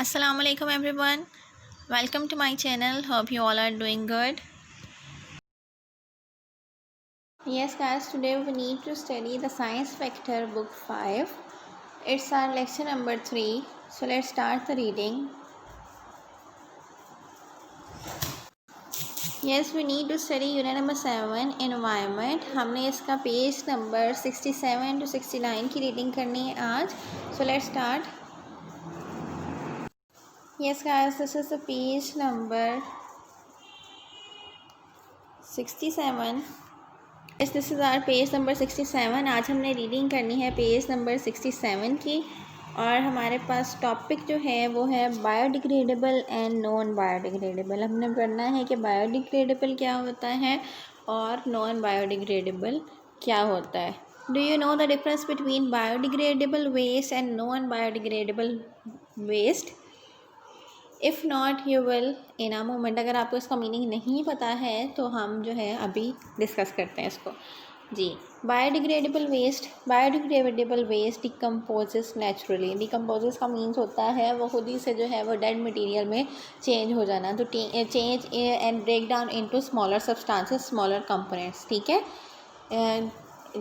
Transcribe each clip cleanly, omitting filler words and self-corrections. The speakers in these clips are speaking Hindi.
Assalamu alaikum everyone. Welcome to my channel. Hope you all are doing good. Yes guys, today we need to study the science factor book 5. It's our lecture number 3. So let's start the reading. Yes, we need to study unit number 7 environment. हमने इसका पेज नंबर 67 to 69 की रीडिंग करनी है आज. So let's start. Yes guys, this is the page number 67. Yes, this is our page number 67. आज हमने रीडिंग करनी है पेज नंबर 67 की और हमारे पास टॉपिक जो है वो है बायोडिग्रेडेबल एंड नॉन बायोडिग्रेडेबल. हमने पढ़ना है कि बायोडिग्रेडेबल क्या होता है और नॉन बायोडिग्रेडेबल क्या होता है. Do you know the difference between biodegradable waste and non biodegradable waste? If not you will in a moment. अगर आपको इसका मीनिंग नहीं पता है तो हम जो है अभी डिस्कस करते हैं इसको. जी, biodegradable waste decomposes naturally. Decomposes का मीन्स होता है वो खुद ही से जो है वो डेड मटेरियल में चेंज हो जाना. तो change and break down into smaller substances, smaller components. ठीक है.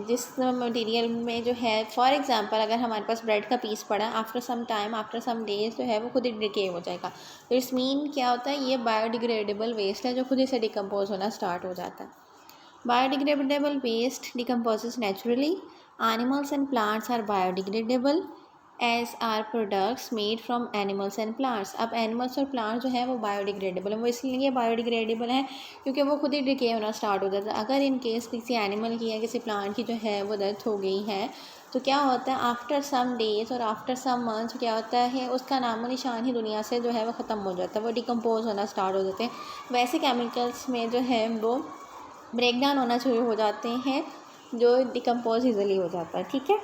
जिस मटेरियल में जो है फॉर एग्जांपल अगर हमारे पास ब्रेड का पीस पड़ा, after some time, after some days जो है वो खुद ही डिके हो जाएगा. तो इट्स मीन क्या होता है, ये बायोडिग्रेडेबल वेस्ट है जो खुद ही से डिकम्पोज होना स्टार्ट हो जाता है. Biodegradable waste decomposes naturally. Animals and plants are biodegradable as are products made from animals and plants. अब एनिमल्स और प्लांट्स जो है वो बायोडिग्रेडेबल है. वो इसलिए बायोडिग्रेडेबल है क्योंकि वो खुद ही डिके होना स्टार्ट हो जाता है. अगर इन केस किसी एनिमल की या किसी प्लांट की जो है वो डेथ हो गई है तो क्या होता है, आफ्टर सम डेज और आफ्टर सम मंथ्स क्या होता है, उसका नामो निशान ही दुनिया से जो है वो ख़त्म हो जाता है. वो डिकम्पोज होना स्टार्ट हो जाते हैं. वैसे केमिकल्स में जो है वो ब्रेक डाउन होना शुरू हो जाते हैं जो डिकम्पोज ईजिली हो जाता है. ठीक है.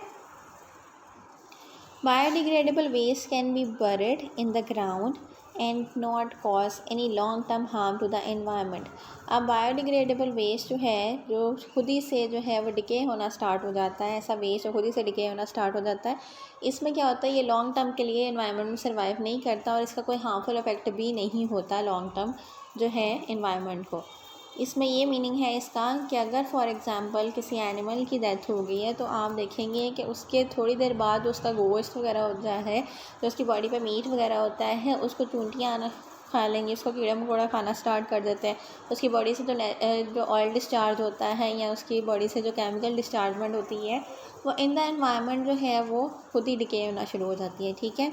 Biodegradable waste can be buried in the ground and not cause any long term harm to the environment. अब बायोडिग्रेडेबल वेस्ट जो है जो खुद ही से जो है वो डिके होना स्टार्ट हो जाता है. ऐसा वेस्ट जो खुद ही से डिके होना स्टार्ट हो जाता है, इसमें क्या होता है, ये लॉन्ग टर्म के लिए एनवायरनमेंट में सर्वाइव नहीं करता और इसका कोई हार्मफुल इफेक्ट भी नहीं होता लॉन्ग टर्म जो है एनवायरनमेंट को. इसमें ये मीनिंग है इसका कि अगर फॉर एग्ज़ाम्पल किसी एनिमल की डेथ हो गई है तो आप देखेंगे कि उसके थोड़ी देर बाद उसका गोश्त वगैरह होता है, जो उसकी बॉडी पे मीट वगैरह होता है, उसको चूंटियाँ खा लेंगी, उसको कीड़ा मकोड़ा खाना स्टार्ट कर देते हैं. उसकी बॉडी से जो ऑयल डिस्चार्ज होता है या उसकी बॉडी से जो केमिकल डिस्चार्जमेंट होती है वो इन द एनवायरनमेंट जो है वो खुद ही डिके होना शुरू हो जाती है. ठीक है.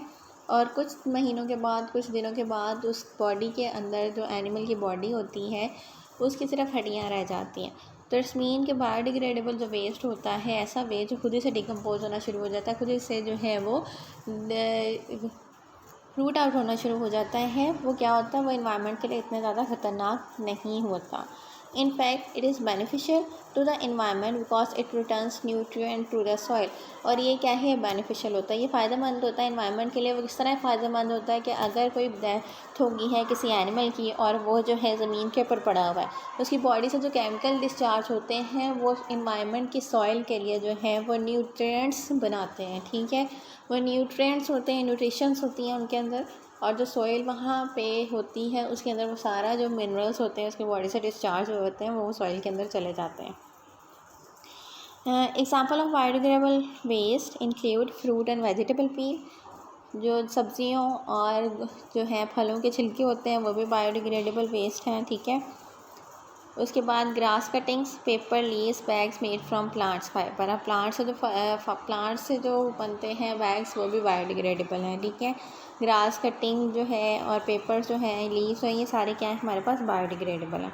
और कुछ महीनों के बाद, कुछ दिनों के बाद उस बॉडी के अंदर जो एनिमल की बॉडी होती है उसकी सिर्फ हड्डियाँ रह जाती हैं. तो इट्स मीन कि बायोडिग्रेडेबल जो वेस्ट होता है, ऐसा वेस्ट जो खुद ही से डिकम्पोज होना शुरू हो जाता है, खुद ही से जो है वो रूट आउट होना शुरू हो जाता है, वो क्या होता है, वो इन्वायरमेंट के लिए इतना ज़्यादा ख़तरनाक नहीं होता. In fact, it is beneficial to the environment because it returns nutrient to the soil. और ये क्या है, बेनिफिशियल होता है, ये फ़ायदेमंद होता है इन्वायरमेंट के लिए. वो किस तरह फ़ायदेमंद होता है कि अगर कोई डेथ होगी है किसी एनिमल की और वो जो है ज़मीन के ऊपर पड़ा हुआ है, उसकी बॉडी से जो केमिकल डिस्चार्ज होते हैं वो इन्वायरमेंट की सॉइल के लिए जो है वो न्यूट्रिएंट्स बनाते हैं. ठीक है. वो न्यूट्रिएंट्स होते हैं, न्यूट्रिशंस होती हैं उनके अंदर, और जो सॉइल वहाँ पे होती है उसके अंदर वो सारा जो मिनरल्स होते हैं उसकी बॉडी से डिस्चार्ज होते हैं वो सॉइल के अंदर चले जाते हैं. Example of biodegradable waste include fruit and vegetable peel. जो सब्जियों और जो है फलों के छिलके होते हैं वो भी बायोडिग्रेडेबल वेस्ट हैं. ठीक है. उसके बाद grass cuttings, paper, leaves, bags made from plants fibre. अब प्लांट्स से जो बनते हैं बैग्स वो भी बायोडिग्रेडेबल हैं. ठीक है. ग्रास कटिंग जो है और पेपर जो है, लीव्स हैं, ये सारे क्या हैं हमारे पास बायोडिग्रेडेबल हैं.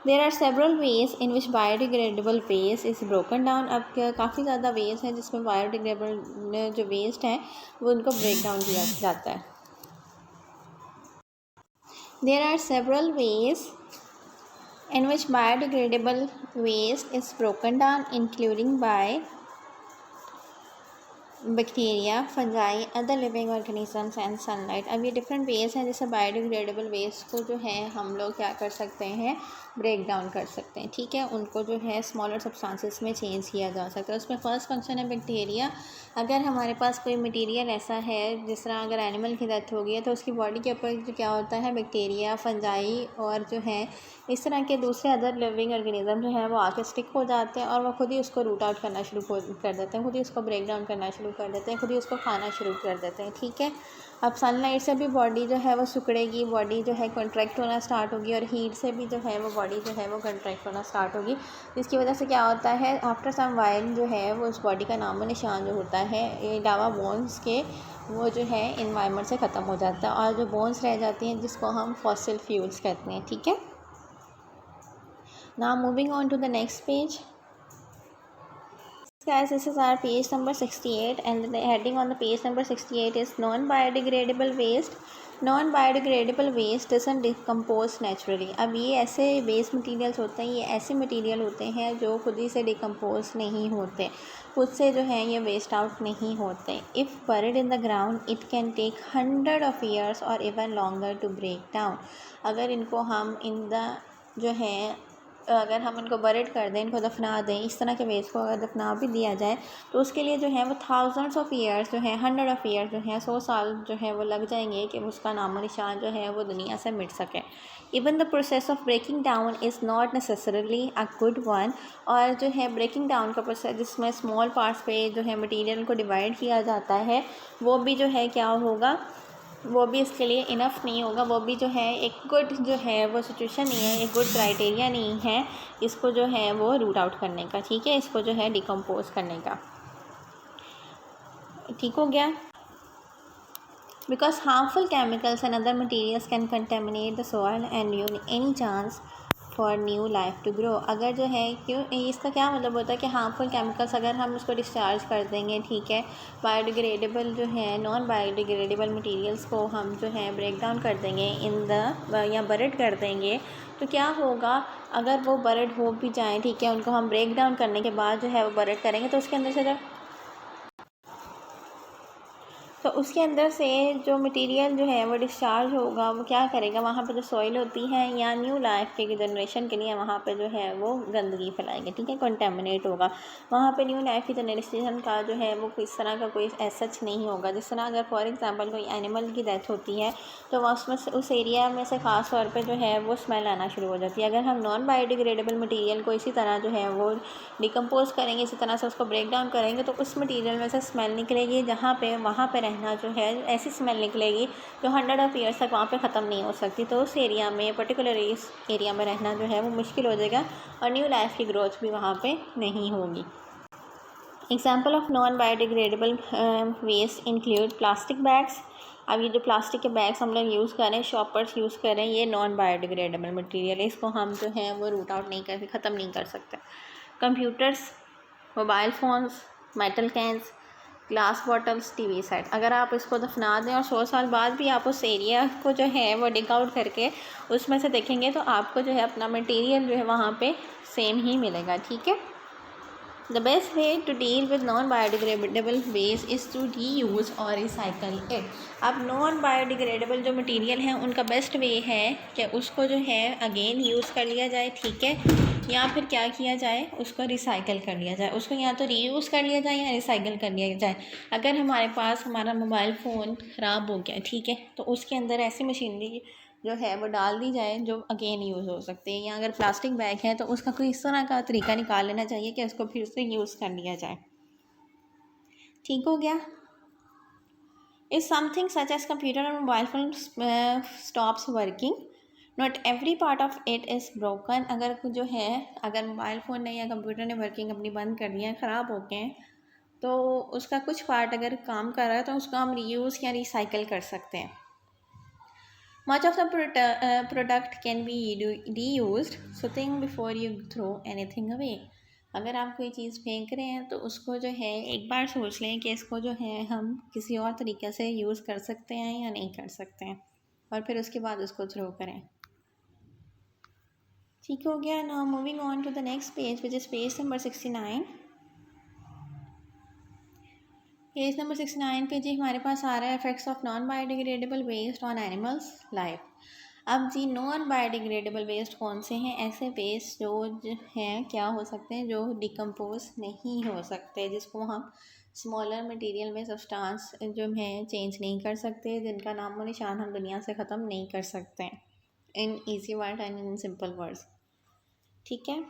There are several ways in which biodegradable waste is broken down. अब काफ़ी ज़्यादा वेज हैं जिसमें बायोडिग्रेडेबल जो वेस्ट हैं वो उनको ब्रेक डाउन किया जाता है. There are several ways in which biodegradable waste is broken down, including by bacteria, fungi, other living organisms and sunlight. अब ये डिफरेंट वेज हैं जैसे बायोडिग्रेडेबल वेस्ट को जो है हम लोग क्या कर सकते हैं, ब्रेक डाउन कर सकते हैं, ठीक है, उनको जो है स्मॉलर सब्सटेंसेस में चेंज किया जा सकता है। उसमें फर्स्ट फंक्शन है बैक्टीरिया। अगर हमारे पास कोई मटेरियल ऐसा है जिस तरह अगर एनिमल की डेथ हो गई है तो उसकी बॉडी के ऊपर जो क्या होता है, बैक्टीरिया, फंजाई और जो है इस तरह के दूसरे अदर लिविंग ऑर्गेनिज्म जो है वो आके स्टिक हो जाते हैं और वो खुद ही उसको रूट आउट करना शुरू कर देते हैं, खुद ही उसको ब्रेक डाउन करना शुरू कर देते हैं, खुद ही उसको खाना शुरू कर देते हैं, ठीक है। अब सनलाइट से भी बॉडी जो है वो सिकुड़ेगी, बॉडी जो है कॉन्ट्रैक्ट होना स्टार्ट होगी और हीट से भी जो है वो बॉडी जो है वो कॉन्ट्रैक्ट होना स्टार्ट होगी, जिसकी वजह से क्या होता है, आफ्टर सम वाइल जो है वो उस बॉडी का नामो निशान जो होता है ये लावा बोन्स के, वो जो है इन्वायरमेंट से ख़त्म हो जाता है और जो बोन्स रह जाती हैं जिसको हम फॉसिल फ्यूल्स कहते हैं, ठीक है। Now moving on to the next page. Guys, this is our page number 68 and the heading on the page number 68 is non-biodegradable waste. Non-biodegradable waste doesn't decompose naturally. अब ये ऐसे वेस्ट मटेरियल्स होते हैं, ये ऐसे मटेरियल होते हैं जो खुद ही से डिकम्पोज नहीं होते, खुद से जो है ये वेस्ट आउट नहीं होते। If buried in the ground it can take 100 years or even longer to break down. अगर इनको हम इन द जो है अगर हम इनको बरेड कर दें, इनको दफना दें, इस तरह के वेस्ट को अगर दफना भी दिया जाए तो उसके लिए जो है वो थाउजेंड्स ऑफ ईयर्स जो है, 100 ईयर्स जो है, 100 साल जो है वो लग जाएंगे कि उसका नामो निशान जो है वो दुनिया से मिट सके। Even the process of breaking down is not necessarily a good one. और जो है ब्रेकिंग डाउन का प्रोसेस जिसमें स्मॉल पार्ट्स पे जो है मटीरियल को डिवाइड किया जाता है, वो भी जो है क्या होगा, वो भी इसके लिए इनफ नहीं होगा, वो भी जो है एक गुड जो है वो सिचुएशन नहीं है, एक गुड क्राइटेरिया नहीं है इसको जो है वो रूट आउट करने का, ठीक है, इसको जो है डिकम्पोज करने का, ठीक हो गया। Because harmful chemicals and other materials can contaminate the soil and ruin any chance for new life to grow. अगर जो है क्यों, इसका क्या मतलब होता है कि हार्मफुल केमिकल्स अगर हम उसको डिस्चार्ज कर देंगे, ठीक है, बायोडिग्रेडेबल जो है नॉन बायोडिग्रेडेबल मटेरियल्स को हम जो है ब्रेक डाउन कर देंगे इन द या बरेड कर देंगे, तो क्या होगा, अगर वो बरेड हो भी जाएँ, ठीक है, उनको हम ब्रेक डाउन करने के बाद जो है वो बरेड करेंगे तो उसके अंदर से जो मटेरियल जो है वो डिस्चार्ज होगा, वो क्या करेगा, वहाँ पे जो सॉइल होती है या न्यू लाइफ के जनरेशन के लिए वहाँ पे जो है वो गंदगी फैलाएंगे, ठीक है, कंटेमिनेट होगा वहाँ पे। न्यू लाइफ की जनरेशन का जो है वो इस तरह का कोई सच नहीं होगा। जिस तरह अगर फॉर एग्जांपल कोई एनिमल की डेथ होती है तो वह उसमें उस एरिया में से ख़ास तौर पर जो है वो स्मेल आना शुरू हो जाती है। अगर हम नॉन बायोडिग्रेडेबल मटीरियल को इसी तरह जो है वो डिकम्पोज करेंगे, इसी तरह से उसको ब्रेक डाउन करेंगे तो उस मटीरियल में से स्मेल निकलेगी, जहाँ पे वहाँ पे रहना जो है ऐसी स्मेल निकलेगी जो 100 ईयर्स तक वहाँ पे ख़त्म नहीं हो सकती। तो उस एरिया में पर्टिकुलर इस एरिया में रहना जो है वो मुश्किल हो जाएगा और न्यू लाइफ की ग्रोथ भी वहाँ पे नहीं होगी। Example of non biodegradable waste include plastic bags. अब ये जो प्लास्टिक के बैग्स हम लोग यूज़ करें, शॉपर्स यूज़ करें, ये नॉन बायोडिग्रेडेबल मटेरियल है, इसको हम जो है वो रूट आउट नहीं कर, ख़त्म नहीं कर सकते। Computers, mobile phones, metal cans, glass bottles, TV set, अगर आप इसको दफना दें और 100 साल बाद भी आप उस एरिया को जो है वो डिग आउट करके उसमें से देखेंगे तो आपको जो है अपना मटेरियल जो है वहाँ पे सेम ही मिलेगा, ठीक है। The best way to deal with non-biodegradable waste is to reuse or recycle it. अब नॉन बायोडिग्रेडेबल जो मटेरियल हैं उनका बेस्ट वे है कि उसको जो है अगेन यूज़ कर लिया जाए, ठीक है, या फिर क्या किया जाए, उसको रिसाइकल कर लिया जाए, उसको या तो रीयूज़ कर लिया जाए या रिसाइकल कर लिया जाए। अगर हमारे पास हमारा मोबाइल फ़ोन ख़राब हो गया, ठीक है, तो उसके अंदर ऐसी मशीनरी जो है वो डाल दी जाए जो अगेन यूज़ हो सकते हैं, या अगर प्लास्टिक बैग है तो उसका कोई इस तरह का तरीका निकाल लेना चाहिए कि उसको फिर से यूज़ कर लिया जाए, ठीक हो गया। If something such as computer और mobile phone stops working, not every part of it is broken. अगर जो है अगर मोबाइल फ़ोन ने या कंप्यूटर ने वर्किंग अपनी बंद कर दिया है, ख़राब हो गए हैं, तो उसका कुछ पार्ट अगर काम कर रहा है तो उसको हम रीयूज़ या रिसाइकल कर सकते हैं। Much of the product can be reused, so think before you throw anything away. अगर आप कोई चीज़ फेंक रहे हैं तो उसको जो है एक बार सोच लें कि इसको जो है हम किसी और तरीके से यूज़ कर सकते हैं या नहीं कर सकते हैं, और फिर उसके बाद उसको थ्रो करें, ठीक हो गया। Now moving on to the next page which is page number 69. Page number 69 पे जी हमारे पास आ रहा है effects of non biodegradable waste on animals life. अब जी नॉन बायोडिग्रेडेबल वेस्ट कौन से हैं? ऐसे वेस्ट जो हैं क्या हो सकते हैं, जो डिकम्पोज नहीं हो सकते, जिसको हम स्मॉलर मटेरियल में सब्सटेंस जो है चेंज नहीं कर सकते, जिनका नामो निशान हम दुनिया से ख़त्म नहीं कर सकते, इन easy word and in simple words. ठीक है,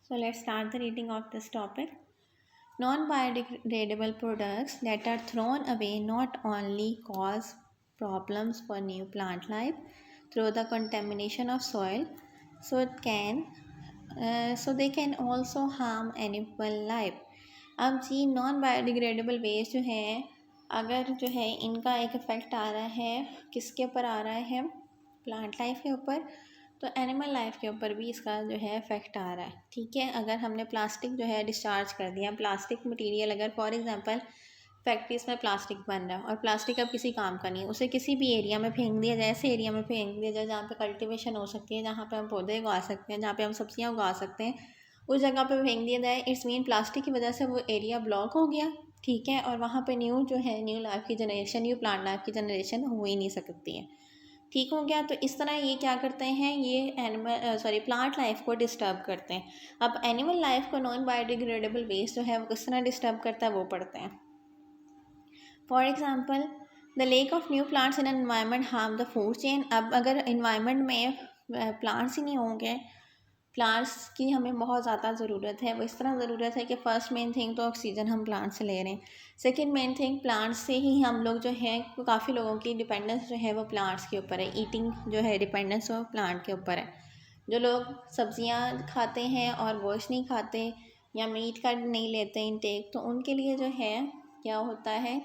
so let's start the reading of this topic. Non-biodegradable products that are thrown away not only cause problems for new plant life through the contamination of soil, so they can also harm animal life. अब जी नॉन बायोडिग्रेडेबल वेस्ट जो है, अगर जो है इनका एक इफ़ेक्ट आ रहा है, किसके ऊपर आ रहा है? प्लांट लाइफ के ऊपर, तो एनिमल लाइफ के ऊपर भी इसका जो है इफ़ेक्ट आ रहा है। ठीक है, अगर हमने प्लास्टिक जो है डिस्चार्ज कर दिया, प्लास्टिक मटेरियल अगर फॉर एग्जांपल फैक्ट्रीज में प्लास्टिक बन रहा है और प्लास्टिक अब किसी काम का नहीं है, उसे किसी भी एरिया में फेंक दिया जाए, ऐसे एरिया में फेंक दिया जाए जहाँ पे कल्टीवेशन हो सकती है, जहाँ पे हम पौधे उगा सकते हैं, जहाँ पे हम सब्जियाँ उगा सकते हैं, उस जगह पे फेंक दिया जाए, इट्स मीन प्लास्टिक की वजह से वो एरिया ब्लॉक हो गया। ठीक है, और वहाँ पे न्यू जो है न्यू लाइफ की जनरेशन, न्यू प्लांट लाइफ की जनरेशन हो ही नहीं सकती है। ठीक हो गया, तो इस तरह ये क्या करते हैं, ये प्लांट लाइफ को डिस्टर्ब करते हैं। अब एनिमल लाइफ को नॉन बायोडिग्रेडेबल वेस्ट जो है वो किस तरह डिस्टर्ब करता है वो पढ़ते हैं। For example the lake of new plants in environment harm the food chain. अब अगर इन्वायरमेंट में प्लांट्स ही नहीं होंगे, प्लांट्स की हमें बहुत ज़्यादा ज़रूरत है, वो इस तरह ज़रूरत है कि फ़र्स्ट मेन थिंग तो ऑक्सीजन हम प्लांट से ले रहे हैं, सेकंड मेन थिंग प्लांट्स से ही हम लोग जो है, काफ़ी लोगों की डिपेंडेंस जो है वो प्लांट्स के ऊपर है, ईटिंग जो है डिपेंडेंस वो प्लांट के ऊपर है। जो लोग सब्जियां खाते हैं और गोश्त नहीं खाते या मीट का नहीं लेते इनटेक, तो उनके लिए जो है क्या होता है,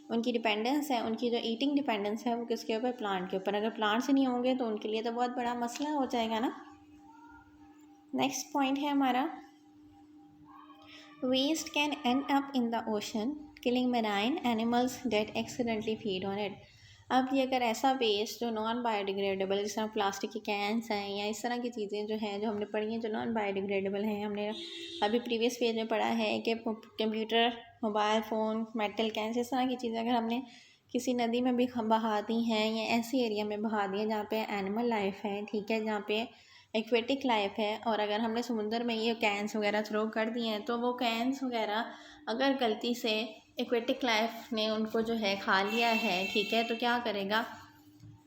उनकी डिपेंडेंस है, उनकी जो ईटिंग डिपेंडेंस है वो किसके ऊपर? प्लांट के ऊपर। अगर प्लांट्स ही नहीं होंगे तो उनके लिए तो बहुत बड़ा मसला हो जाएगा ना। नेक्स्ट पॉइंट है हमारा, waste can end up in the ocean killing marine animals that accidentally feed on it. अब ये अगर ऐसा वेस्ट जो नॉन बायोडिग्रेडेबल, जिस तरह प्लास्टिक के कैंस हैं या इस तरह की चीज़ें जो हैं, जो हमने पढ़ी हैं जो नॉन बायोडिग्रेडेबल हैं, हमने अभी प्रीवियस पेज में पढ़ा है कि computer, mobile phone, metal cans, इस तरह की चीज़ें अगर हमने किसी नदी में भी बहा दी हैं या ऐसी एरिया में बहा दी हैं जहाँ पे एनिमल लाइफ है, ठीक है, जहाँ पे एक्वेटिक लाइफ है, और अगर हमने समुंदर में ये कैंस वगैरह थ्रो कर दिए हैं, तो वो कैंस वगैरह अगर गलती से एक्वेटिक लाइफ ने उनको जो है खा लिया है, ठीक है, तो क्या करेगा,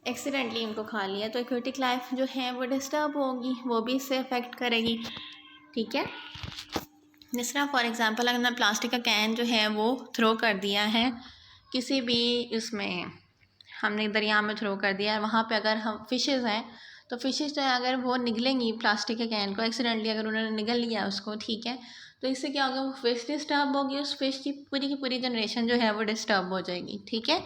एक्सीडेंटली उनको खा लिया तो एक्वेटिक लाइफ जो है वो डिस्टर्ब होगी, वो भी इससे अफेक्ट करेगी। ठीक है, जिस तरह फॉर एग्ज़ाम्पल अगर हमने प्लास्टिक का कैन जो है वो थ्रो कर दिया है किसी भी इसमें, हमने दरिया में थ्रो कर दिया है, वहाँ पे अगर हम फिशेज़ हैं तो फिशेज़ जो है अगर वो निगलेंगी प्लास्टिक के कैन को, एक्सीडेंटली अगर उन्होंने निगल लिया उसको, ठीक है, तो इससे क्या होगा, वो फिश डिस्टर्ब होगी, उस फिश की पूरी जनरेशन जो है वो डिस्टर्ब हो जाएगी। ठीक है,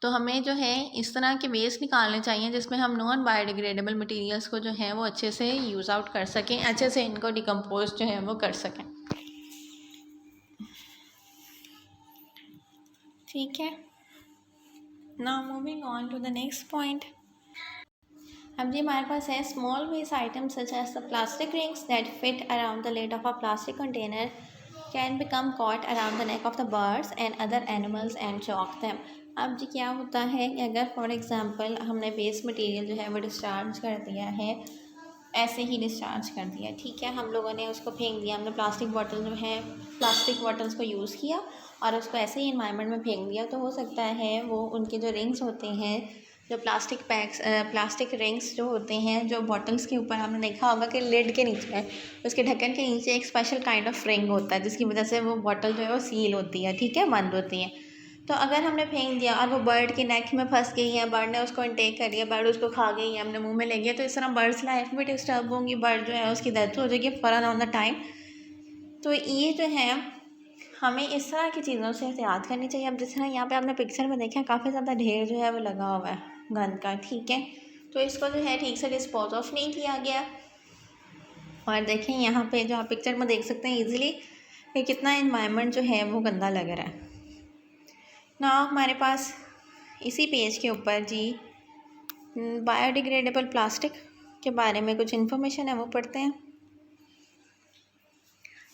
तो हमें जो है इस तरह के वेस्ट निकालने चाहिए जिसमें हम नॉन बायोडिग्रेडेबल मटेरियल्स को जो है वो अच्छे से यूज़ आउट कर सकें, अच्छे से इनको डिकम्पोज जो है वो कर सकें। ठीक है, now moving on to the next point. अब जी हमारे पास है small waste items such as the plastic rings that fit around the lid of a plastic container can become caught around the neck of the birds and other animals and choke them. अब जी क्या होता है कि अगर फॉर एग्जांपल हमने वेस्ट मटेरियल जो है वो डिस्चार्ज कर दिया है, ऐसे ही डिस्चार्ज कर दिया, ठीक है, हम लोगों ने उसको फेंक दिया, हमने प्लास्टिक बॉटल जो है प्लास्टिक बॉटल्स को यूज़ किया और उसको ऐसे ही इन्वायरमेंट में फेंक दिया, तो हो सकता है वो उनके जो रिंग्स होते हैं, जो प्लास्टिक पैक्स, प्लास्टिक रिंग्स जो होते हैं, जो बॉटल्स के ऊपर आपने देखा होगा कि लिड के नीचे, उसके ढक्कन के नीचे एक स्पेशल काइंड ऑफ रिंग होता है जिसकी वजह से वो बॉटल जो है वो सील होती है, ठीक है, बंद होती है। तो अगर हमने फेंक दिया और वो बर्ड के नेक में फंस गई है, बर्ड ने उसको इनटेक कर लिया, बर्ड उसको खा गई है, हमने मुंह में ले गया, तो इस तरह बर्ड्स लाइफ भी डिस्टर्ब होंगी, बर्ड जो है उसकी डेथ हो जाएगी फ़ौरन ऑन द टाइम। तो ये जो है हमें इस तरह की चीज़ों से एहतियात करनी चाहिए। अब जिस तरह यहाँ पे आपने पिक्चर में देखा काफ़ी ज़्यादा ढेर जो है वो लगा हुआ है गंद का, ठीक है, तो इसको जो है ठीक से डिस्पोज ऑफ नहीं किया गया। और देखें यहाँ पे जो आप पिक्चर में देख सकते हैं ईजिली कि कितना इन्वायरमेंट जो है वो गंदा लग रहा है ना। हमारे पास इसी पेज के ऊपर जी बायोडिग्रेडेबल प्लास्टिक के बारे में कुछ इन्फॉर्मेशन है वो पढ़ते हैं।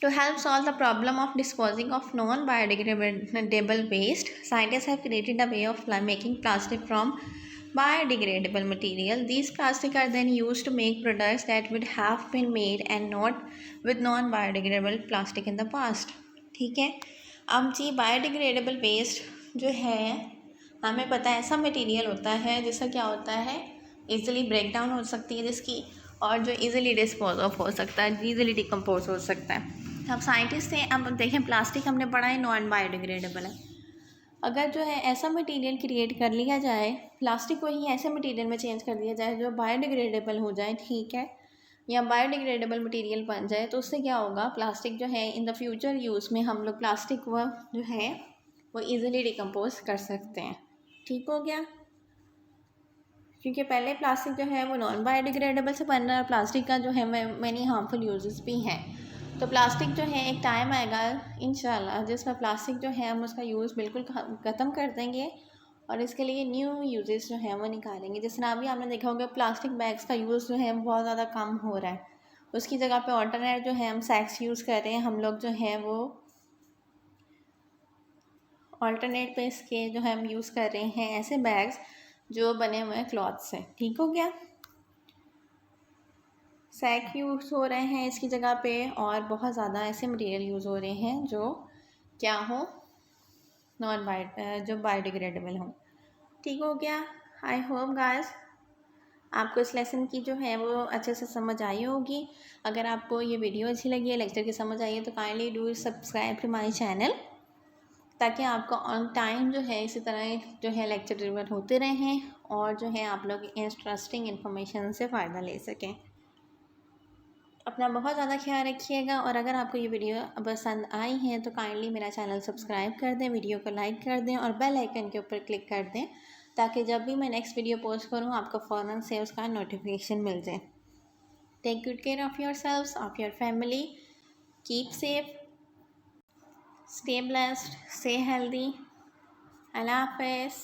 To help solve the problem of disposing of non-biodegradable waste, scientists have created a way of making plastic from biodegradable material. These plastics are then used to make products that would have been made and not with non-biodegradable plastic in the past. ठीक है, अब जी बायोडिग्रेडेबल वेस्ट जो है हमें पता है ऐसा मटेरियल होता है जिसका क्या होता है, इजीली ब्रेक डाउन हो सकती है जिसकी, और जो इजीली डिस्पोज ऑफ हो सकता है, इजीली डिकम्पोज हो सकता है। अब साइंटिस्ट हैं, अब देखें प्लास्टिक हमने पढ़ा है नॉन बायोडिग्रेडेबल है। अगर जो है ऐसा मटेरियल क्रिएट कर लिया जाए, प्लास्टिक को ही ऐसे मटेरियल में चेंज कर दिया जाए जो बायोडिग्रेडेबल हो जाए, ठीक है, या बायोडिग्रेडेबल मटेरियल बन जाए, तो उससे क्या होगा, प्लास्टिक जो है इन द फ्यूचर यूज़ में हम लोग प्लास्टिक वो जो है वो ईज़िली डिकम्पोज कर सकते हैं। ठीक हो गया, क्योंकि पहले प्लास्टिक जो है वो नॉन बायोडिग्रेडेबल से बन रहा है, प्लास्टिक का जो है मैनी हार्मफुल यूजेस भी हैं। तो प्लास्टिक जो है एक टाइम आएगा इंशाल्लाह जिसमें प्लास्टिक जो है हम उसका यूज़ बिल्कुल ख़त्म कर देंगे और इसके लिए न्यू यूजेस जो है वो निकालेंगे। जिस तरह अभी आपने देखा होगा प्लास्टिक बैग्स का यूज़ जो है बहुत ज़्यादा कम हो रहा है, उसकी जगह पे ऑल्टरनेट जो है हम सैक्स यूज़ कर रहे हैं, हम लोग जो है वो ऑल्टरनेट पे इसके जो है हम यूज़ कर रहे हैं ऐसे बैग्स जो बने हुए हैं क्लॉथ से। ठीक हो गया, सैक यूज़ हो रहे हैं इसकी जगह पे, और बहुत ज़्यादा ऐसे मटेरियल यूज़ हो रहे हैं जो क्या हो, जो बायोडिग्रेडेबल हो। ठीक हो गया, आई होप गाइस आपको इस लेसन की जो है वो अच्छे से समझ आई होगी। अगर आपको ये वीडियो अच्छी लगी है, लेक्चर की समझ आई है, तो kindly do subscribe to my channel, ताकि आपको ऑन टाइम जो है इसी तरह जो है लेक्चर डिलीवर होते रहें और जो है आप लोग इंटरेस्टिंग इन्फॉर्मेशन से फ़ायदा ले सकें। अपना बहुत ज़्यादा ख्याल रखिएगा, और अगर आपको ये वीडियो पसंद आई है तो काइंडली मेरा चैनल सब्सक्राइब कर दें, वीडियो को लाइक कर दें और बेल आइकन के ऊपर क्लिक कर दें, ताकि जब भी मैं नेक्स्ट वीडियो पोस्ट करूँ आपको फ़ौरन से उसका नोटिफिकेशन मिल जाए। Take good care of your selves, of your family, keep safe, stay blessed, stay healthy. अल्लाह हाफ़िज़।